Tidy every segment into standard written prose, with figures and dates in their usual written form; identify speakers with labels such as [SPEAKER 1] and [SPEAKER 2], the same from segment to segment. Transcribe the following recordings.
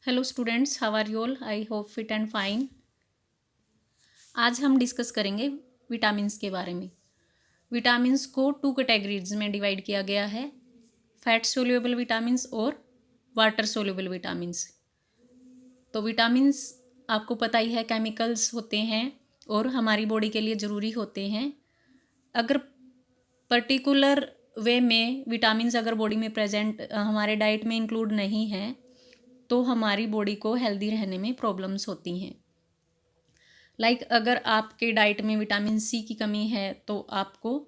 [SPEAKER 1] Hello students, how are you all? I hope fit and fine. आज हम discuss करेंगे vitamins के बारे में। विटामिन्स को टू कैटेगरीज में डिवाइड किया गया है, फैट सोल्यूबल विटामिन्स और वाटर सोल्यूबल विटामिन्स। तो विटामिन्स आपको पता ही है, केमिकल्स होते हैं और हमारी बॉडी के लिए ज़रूरी होते हैं। अगर पर्टिकुलर वे में विटामिन्स अगर बॉडी में प्रेजेंट हमारे डाइट में इंक्लूड नहीं है तो हमारी बॉडी को हेल्दी रहने में प्रॉब्लम्स होती हैं। अगर आपके डाइट में विटामिन सी की कमी है तो आपको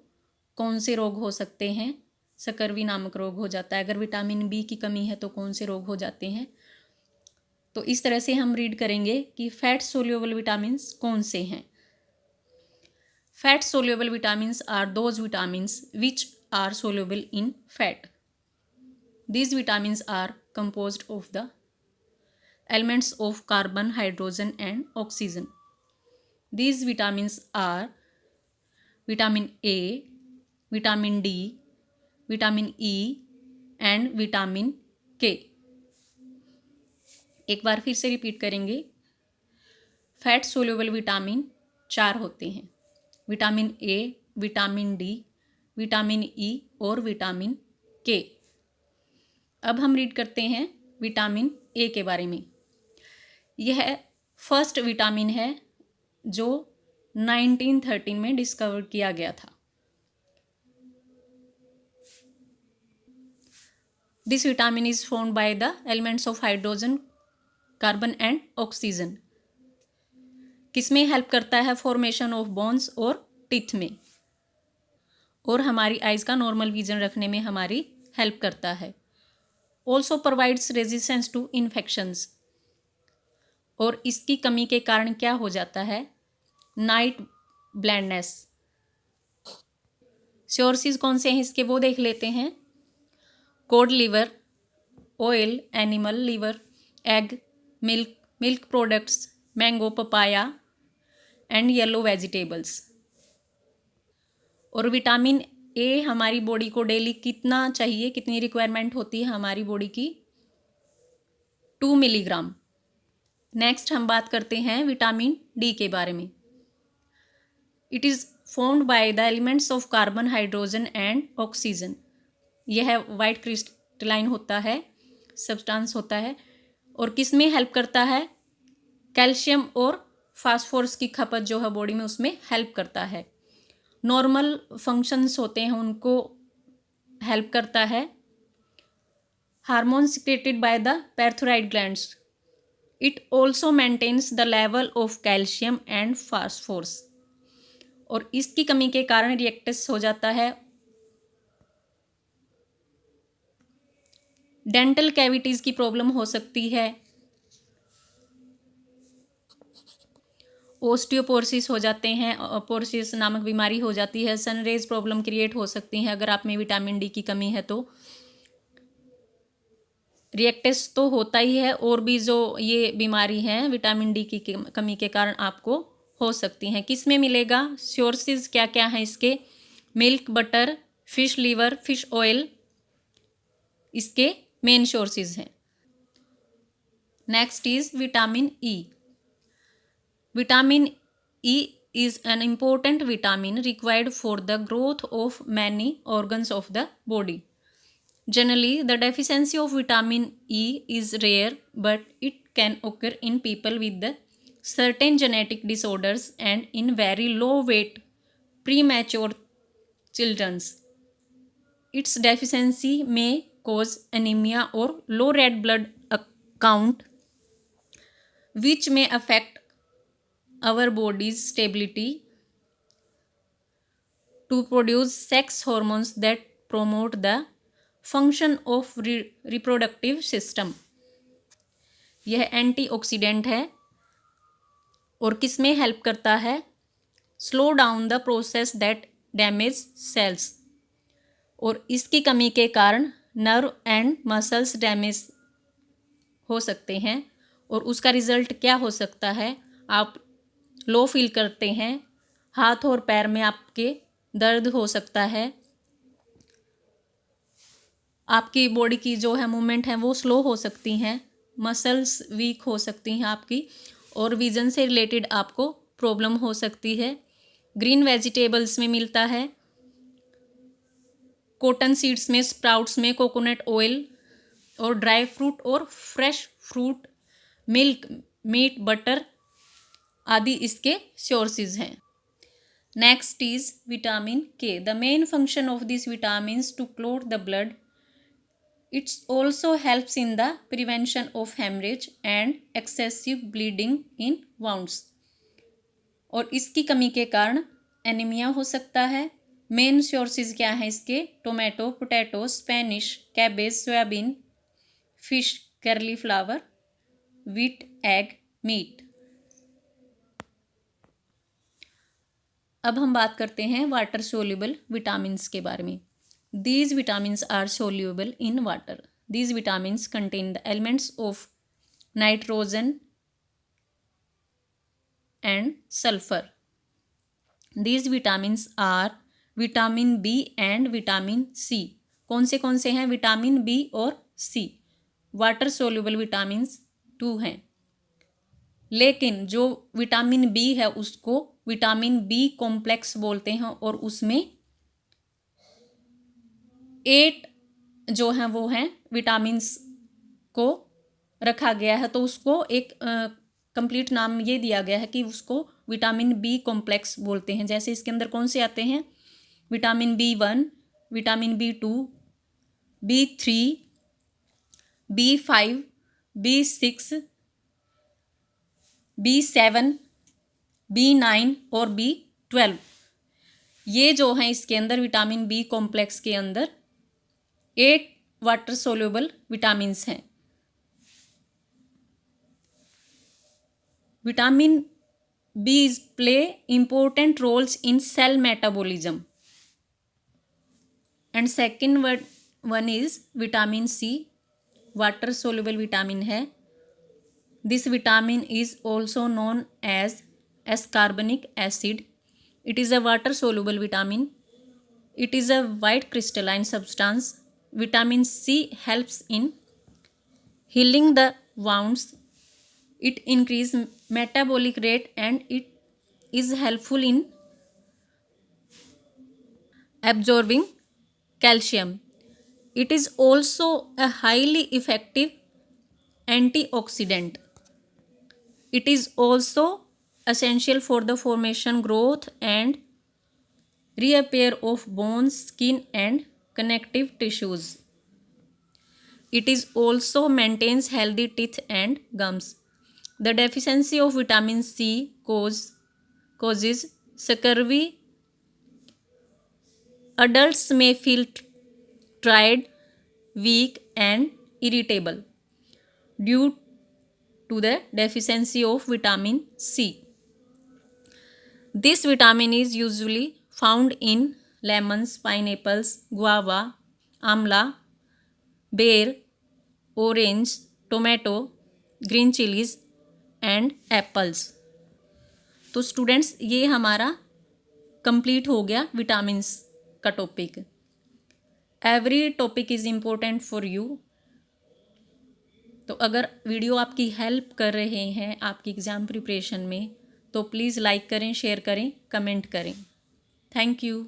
[SPEAKER 1] कौन से रोग हो सकते हैं? सकर्वी नामक रोग हो जाता है। अगर विटामिन बी की कमी है तो कौन से रोग हो जाते हैं? तो इस तरह से हम रीड करेंगे कि फैट सोल्यूबल विटामिन्स कौन से हैं। Fat soluble vitamins are those vitamins which are soluble in fat. These vitamins are composed of the elements of carbon, hydrogen and oxygen. These vitamins are vitamin A, vitamin D, vitamin E and vitamin K. एक बार फिर से repeat करेंगे। Fat soluble vitamin 4 होते हैं, vitamin A, vitamin D, vitamin E और vitamin के। अब हम रीड करते हैं विटामिन ए के बारे में। यह फर्स्ट विटामिन है जो 1913 में डिस्कवर किया गया था। This vitamin is found by the elements of hydrogen, carbon and oxygen. किसमें हेल्प करता है? फॉर्मेशन ऑफ बोन्स और टीथ में, और हमारी आइज का नॉर्मल विजन रखने में हमारी हेल्प करता है। Also provides resistance to infections. और इसकी कमी के कारण क्या हो जाता है? Night blindness. सोर्सेज कौन से हैं इसके वो देख लेते हैं। Code liver, oil, animal liver, egg, milk products, mango, papaya and yellow vegetables. और विटामिन ए हमारी बॉडी को डेली कितना चाहिए, कितनी रिक्वायरमेंट होती है हमारी बॉडी की? 2 मिलीग्राम। नेक्स्ट हम बात करते हैं विटामिन डी के बारे में। It is found by the elements of carbon, hydrogen and oxygen. यह वाइट क्रिस्टलाइन होता है, सब्सटेंस होता है। और किस में हेल्प करता है? कैल्शियम और फास्फोरस की खपत जो है बॉडी में, उसमें हेल्प करता है। नॉर्मल फंक्शंस होते हैं उनको हेल्प करता है। Hormone secreted by the parathyroid glands. It also maintains the level of calcium and phosphorus. और इसकी कमी के कारण रिएक्टस हो जाता है। डेंटल कैविटीज़ की प्रॉब्लम हो सकती है, ओस्टियोपोरोसिस हो जाते हैं, पोरोसिस नामक बीमारी हो जाती है, सनरेज प्रॉब्लम क्रिएट हो सकती हैं अगर आप में विटामिन डी की कमी है तो। रिएक्टस तो होता ही है, और भी जो ये बीमारी है विटामिन डी की कमी के कारण आपको हो सकती हैं। किस में मिलेगा? सोर्सेज क्या क्या हैं इसके? Milk, butter, fish liver, fish oil इसके मेन सोर्सेज हैं। Next is vitamin E. Vitamin E is an important vitamin required for the growth of many organs of the body. Generally, the deficiency of vitamin E is rare, but it can occur in people with the certain genetic disorders and in very low weight premature children. Its deficiency may cause anemia or low red blood count, which may affect our body's stability to produce sex hormones that promote the function of reproductive system. यह antioxidant है और किस में help करता है? Slow down the process that damage cells. और इसकी कमी के कारण नर्व एंड मसल्स डैमेज हो सकते हैं, और उसका रिजल्ट क्या हो सकता है? आप लो फील करते हैं, हाथ और पैर में आपके दर्द हो सकता है, आपकी बॉडी की जो है मूवमेंट है वो स्लो हो सकती हैं, मसल्स वीक हो सकती हैं आपकी, और विज़न से रिलेटेड आपको प्रॉब्लम हो सकती है। ग्रीन वेजिटेबल्स में मिलता है, कॉटन सीड्स में, स्प्राउट्स में, कोकोनट ऑयल और ड्राई फ्रूट और fresh fruit, milk, meat, butter आदि इसके सोर्सेज हैं। Next is vitamin K. The main function of this vitamins to clot the blood. It also helps in the prevention of hemorrhage and excessive bleeding in wounds. और इसकी कमी के कारण anaemia हो सकता है। मेन सोर्सेज क्या है इसके? Tomato, potato, spinach, cabbage, soybean, fish, cauliflower, wheat, egg, meat. अब हम बात करते हैं वाटर सोल्यूबल विटामिन्स के बारे में। These vitamins are soluble in water. These vitamins contain the elements of nitrogen and sulfur. These vitamins are vitamin B and vitamin C. कौन से हैं? विटामिन बी और सी। वाटर सोल्यूबल विटामिन्स 2 हैं, लेकिन जो विटामिन बी है उसको विटामिन बी कॉम्प्लेक्स बोलते हैं, और उसमें 8 जो हैं वो हैं विटामिन्स को रखा गया है। तो उसको एक कंप्लीट नाम ये दिया गया है कि उसको विटामिन बी कॉम्प्लेक्स बोलते हैं। जैसे इसके अंदर कौन से आते हैं? Vitamin B1, vitamin B2, B3, B5, B6, B7, B9 और B12। ये जो हैं इसके अंदर विटामिन बी कॉम्प्लेक्स के अंदर 8 वाटर सोल्यूबल विटामिन्स हैं। Vitamin B play important roles in cell metabolism. And second one is vitamin C, water soluble vitamin है। This vitamin is also known as ascorbic acid. It is a water soluble vitamin. It is a white crystalline substance. Vitamin C helps in healing the wounds. It increases metabolic rate and it is helpful in absorbing calcium. It is also a highly effective antioxidant. It is also essential for the formation, growth and repair of bones, skin and connective tissues. It is also maintains healthy teeth and gums. The deficiency of vitamin C causes scurvy. Adults may feel tired, weak and irritable due to the deficiency of vitamin C. This vitamin is usually found in lemons, pineapples, guava, amla, pear, orange, tomato, green chilies and apples. तो students ये हमारा complete हो गया vitamins का topic. Every topic is important for you. तो अगर video आपकी help कर रहे हैं आपकी एग्ज़ाम प्रिपरेशन में, तो प्लीज़ लाइक करें, शेयर करें, कमेंट करें। Thank you.